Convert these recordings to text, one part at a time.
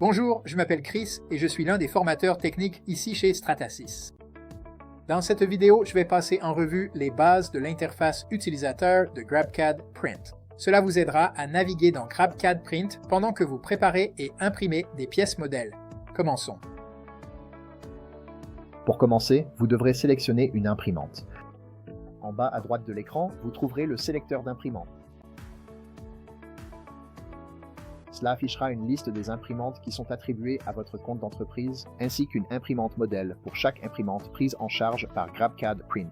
Bonjour, je m'appelle Chris et je suis l'un des formateurs techniques ici chez Stratasys. Dans cette vidéo, je vais passer en revue les bases de l'interface utilisateur de GrabCAD Print. Cela vous aidera à naviguer dans GrabCAD Print pendant que vous préparez et imprimez des pièces modèles. Commençons. Pour commencer, vous devrez sélectionner une imprimante. En bas à droite de l'écran, vous trouverez le sélecteur d'imprimante. Cela affichera une liste des imprimantes qui sont attribuées à votre compte d'entreprise, ainsi qu'une imprimante modèle pour chaque imprimante prise en charge par GrabCAD Print.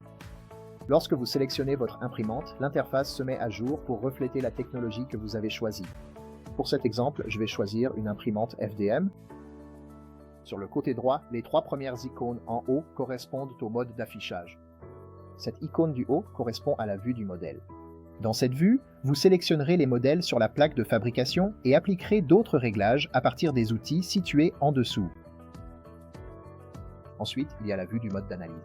Lorsque vous sélectionnez votre imprimante, l'interface se met à jour pour refléter la technologie que vous avez choisie. Pour cet exemple, je vais choisir une imprimante FDM. Sur le côté droit, les trois premières icônes en haut correspondent au mode d'affichage. Cette icône du haut correspond à la vue du modèle. Dans cette vue, vous sélectionnerez les modèles sur la plaque de fabrication et appliquerez d'autres réglages à partir des outils situés en dessous. Ensuite, il y a la vue du mode d'analyse.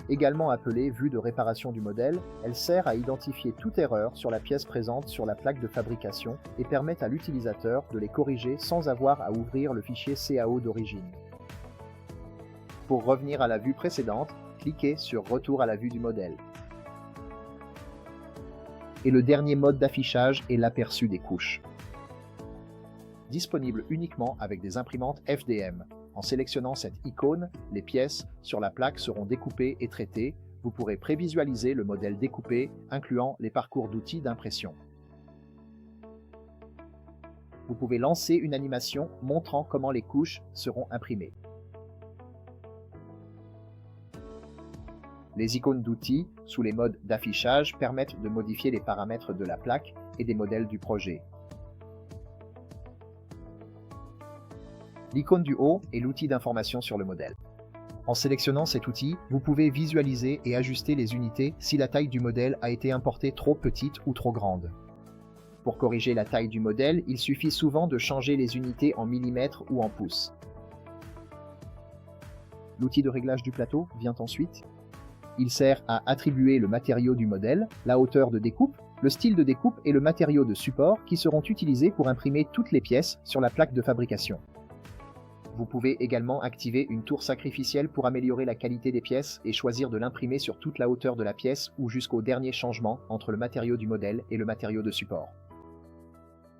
Également appelée vue de réparation du modèle, elle sert à identifier toute erreur sur la pièce présente sur la plaque de fabrication et permet à l'utilisateur de les corriger sans avoir à ouvrir le fichier CAO d'origine. Pour revenir à la vue précédente, cliquez sur Retour à la vue du modèle. Et le dernier mode d'affichage est l'aperçu des couches. Disponible uniquement avec des imprimantes FDM. En sélectionnant cette icône, les pièces sur la plaque seront découpées et traitées. Vous pourrez prévisualiser le modèle découpé, incluant les parcours d'outils d'impression. Vous pouvez lancer une animation montrant comment les couches seront imprimées. Les icônes d'outils, sous les modes d'affichage, permettent de modifier les paramètres de la plaque et des modèles du projet. L'icône du haut est l'outil d'information sur le modèle. En sélectionnant cet outil, vous pouvez visualiser et ajuster les unités si la taille du modèle a été importée trop petite ou trop grande. Pour corriger la taille du modèle, il suffit souvent de changer les unités en millimètres ou en pouces. L'outil de réglage du plateau vient ensuite. Il sert à attribuer le matériau du modèle, la hauteur de découpe, le style de découpe et le matériau de support qui seront utilisés pour imprimer toutes les pièces sur la plaque de fabrication. Vous pouvez également activer une tour sacrificielle pour améliorer la qualité des pièces et choisir de l'imprimer sur toute la hauteur de la pièce ou jusqu'au dernier changement entre le matériau du modèle et le matériau de support.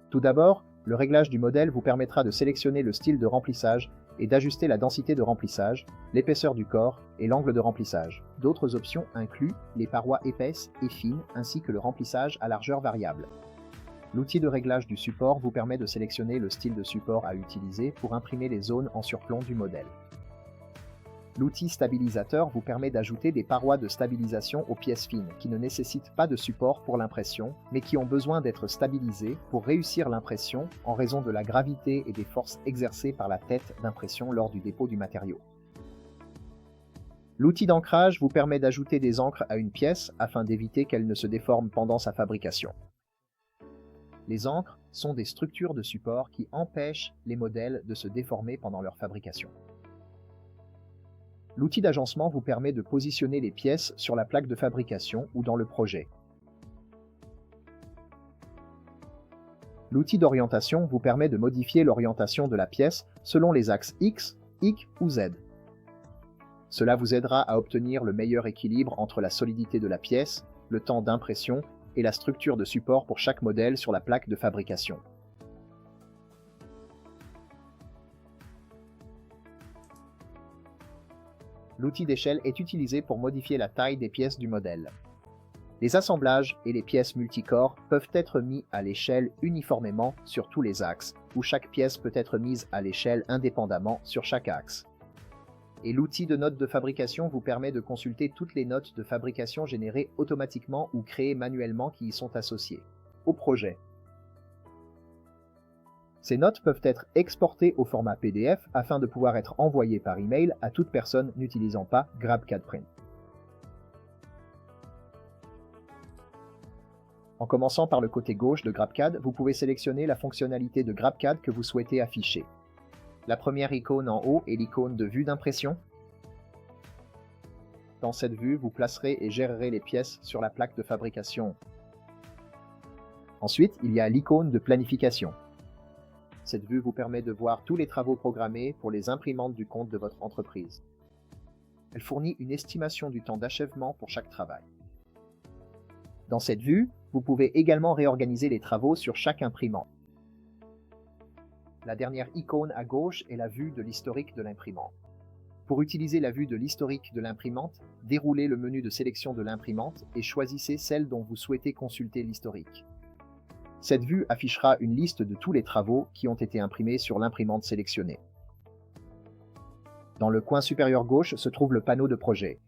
Tout d'abord, le réglage du modèle vous permettra de sélectionner le style de remplissage et d'ajuster la densité de remplissage, l'épaisseur du corps et l'angle de remplissage. D'autres options incluent les parois épaisses et fines ainsi que le remplissage à largeur variable. L'outil de réglage du support vous permet de sélectionner le style de support à utiliser pour imprimer les zones en surplomb du modèle. L'outil stabilisateur vous permet d'ajouter des parois de stabilisation aux pièces fines qui ne nécessitent pas de support pour l'impression, mais qui ont besoin d'être stabilisées pour réussir l'impression en raison de la gravité et des forces exercées par la tête d'impression lors du dépôt du matériau. L'outil d'ancrage vous permet d'ajouter des encres à une pièce afin d'éviter qu'elle ne se déforme pendant sa fabrication. Les encres sont des structures de support qui empêchent les modèles de se déformer pendant leur fabrication. L'outil d'agencement vous permet de positionner les pièces sur la plaque de fabrication ou dans le projet. L'outil d'orientation vous permet de modifier l'orientation de la pièce selon les axes X, Y ou Z. Cela vous aidera à obtenir le meilleur équilibre entre la solidité de la pièce, le temps d'impression et la structure de support pour chaque modèle sur la plaque de fabrication. L'outil d'échelle est utilisé pour modifier la taille des pièces du modèle. Les assemblages et les pièces multicorps peuvent être mis à l'échelle uniformément sur tous les axes, ou chaque pièce peut être mise à l'échelle indépendamment sur chaque axe. Et l'outil de notes de fabrication vous permet de consulter toutes les notes de fabrication générées automatiquement ou créées manuellement qui y sont associées au projet. Ces notes peuvent être exportées au format PDF afin de pouvoir être envoyées par email à toute personne n'utilisant pas GrabCAD Print. En commençant par le côté gauche de GrabCAD, vous pouvez sélectionner la fonctionnalité de GrabCAD que vous souhaitez afficher. La première icône en haut est l'icône de vue d'impression. Dans cette vue, vous placerez et gérerez les pièces sur la plaque de fabrication. Ensuite, il y a l'icône de planification. Cette vue vous permet de voir tous les travaux programmés pour les imprimantes du compte de votre entreprise. Elle fournit une estimation du temps d'achèvement pour chaque travail. Dans cette vue, vous pouvez également réorganiser les travaux sur chaque imprimante. La dernière icône à gauche est la vue de l'historique de l'imprimante. Pour utiliser la vue de l'historique de l'imprimante, déroulez le menu de sélection de l'imprimante et choisissez celle dont vous souhaitez consulter l'historique. Cette vue affichera une liste de tous les travaux qui ont été imprimés sur l'imprimante sélectionnée. Dans le coin supérieur gauche se trouve le panneau de projet.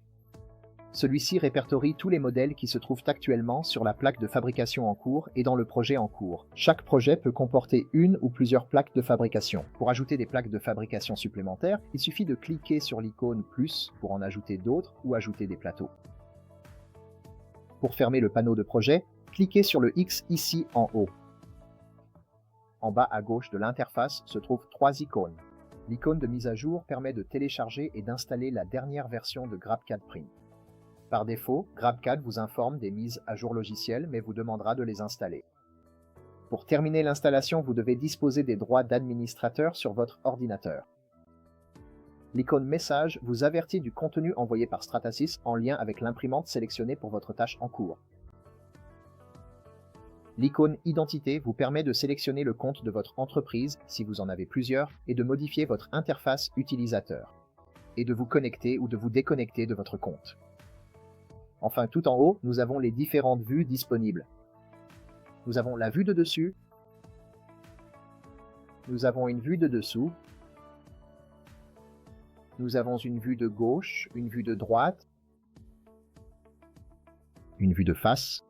Celui-ci répertorie tous les modèles qui se trouvent actuellement sur la plaque de fabrication en cours et dans le projet en cours. Chaque projet peut comporter une ou plusieurs plaques de fabrication. Pour ajouter des plaques de fabrication supplémentaires, il suffit de cliquer sur l'icône plus pour en ajouter d'autres ou ajouter des plateaux. Pour fermer le panneau de projet, cliquez sur le X ici en haut. En bas à gauche de l'interface se trouvent 3 icônes. L'icône de mise à jour permet de télécharger et d'installer la dernière version de GrabCAD Print. Par défaut, GrabCAD vous informe des mises à jour logicielles, mais vous demandera de les installer. Pour terminer l'installation, vous devez disposer des droits d'administrateur sur votre ordinateur. L'icône Message vous avertit du contenu envoyé par Stratasys en lien avec l'imprimante sélectionnée pour votre tâche en cours. L'icône Identité vous permet de sélectionner le compte de votre entreprise, si vous en avez plusieurs, et de modifier votre interface utilisateur, et de vous connecter ou de vous déconnecter de votre compte. Enfin, tout en haut, nous avons les différentes vues disponibles. Nous avons la vue de dessus, nous avons une vue de dessous, nous avons une vue de gauche, une vue de droite, une vue de face,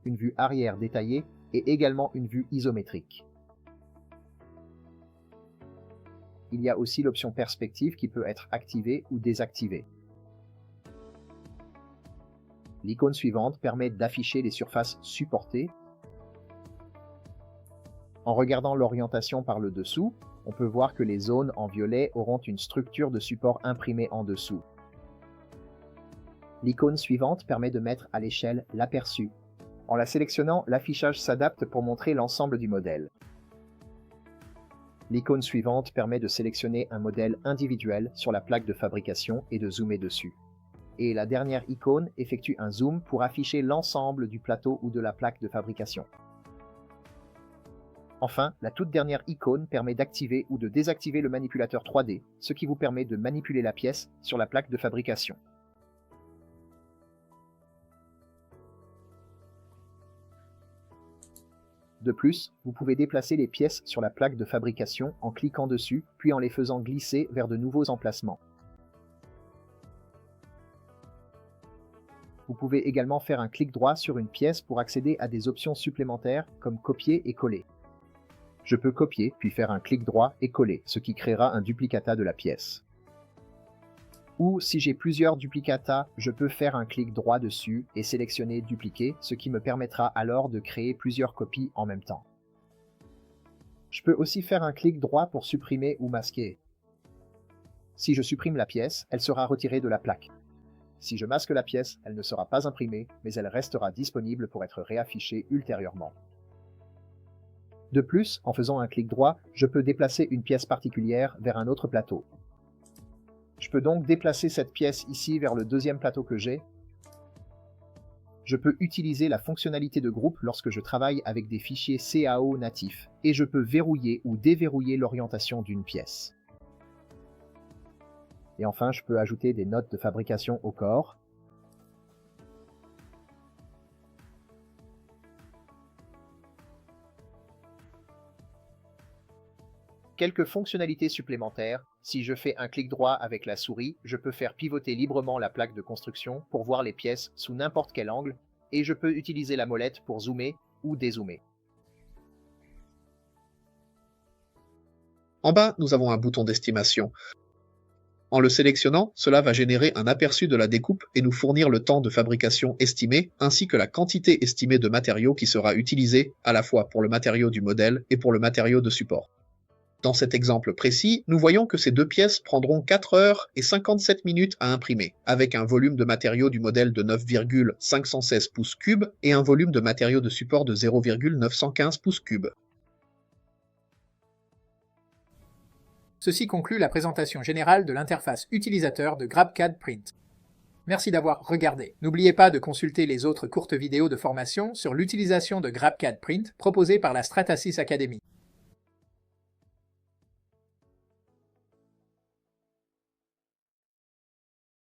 une vue arrière détaillée et également une vue isométrique. Il y a aussi l'option perspective qui peut être activée ou désactivée. L'icône suivante permet d'afficher les surfaces supportées. En regardant l'orientation par le dessous, on peut voir que les zones en violet auront une structure de support imprimée en dessous. L'icône suivante permet de mettre à l'échelle l'aperçu. En la sélectionnant, l'affichage s'adapte pour montrer l'ensemble du modèle. L'icône suivante permet de sélectionner un modèle individuel sur la plaque de fabrication et de zoomer dessus. Et la dernière icône effectue un zoom pour afficher l'ensemble du plateau ou de la plaque de fabrication. Enfin, la toute dernière icône permet d'activer ou de désactiver le manipulateur 3D, ce qui vous permet de manipuler la pièce sur la plaque de fabrication. De plus, vous pouvez déplacer les pièces sur la plaque de fabrication en cliquant dessus, puis en les faisant glisser vers de nouveaux emplacements. Vous pouvez également faire un clic droit sur une pièce pour accéder à des options supplémentaires comme copier et coller. Je peux copier puis faire un clic droit et coller, ce qui créera un duplicata de la pièce. Ou si j'ai plusieurs duplicata, je peux faire un clic droit dessus et sélectionner dupliquer, ce qui me permettra alors de créer plusieurs copies en même temps. Je peux aussi faire un clic droit pour supprimer ou masquer. Si je supprime la pièce, elle sera retirée de la plaque. Si je masque la pièce, elle ne sera pas imprimée, mais elle restera disponible pour être réaffichée ultérieurement. De plus, en faisant un clic droit, je peux déplacer une pièce particulière vers un autre plateau. Je peux donc déplacer cette pièce ici vers le deuxième plateau que j'ai. Je peux utiliser la fonctionnalité de groupe lorsque je travaille avec des fichiers CAO natifs, et je peux verrouiller ou déverrouiller l'orientation d'une pièce. Et enfin, je peux ajouter des notes de fabrication au corps. Quelques fonctionnalités supplémentaires. Si je fais un clic droit avec la souris, je peux faire pivoter librement la plaque de construction pour voir les pièces sous n'importe quel angle, et je peux utiliser la molette pour zoomer ou dézoomer. En bas, nous avons un bouton d'estimation. En le sélectionnant, cela va générer un aperçu de la découpe et nous fournir le temps de fabrication estimé, ainsi que la quantité estimée de matériaux qui sera utilisée à la fois pour le matériau du modèle et pour le matériau de support. Dans cet exemple précis, nous voyons que ces deux pièces prendront 4 heures et 57 minutes à imprimer, avec un volume de matériaux du modèle de 9,516 pouces cubes et un volume de matériaux de support de 0,915 pouces cubes. Ceci conclut la présentation générale de l'interface utilisateur de GrabCAD Print. Merci d'avoir regardé. N'oubliez pas de consulter les autres courtes vidéos de formation sur l'utilisation de GrabCAD Print proposées par la Stratasys Academy.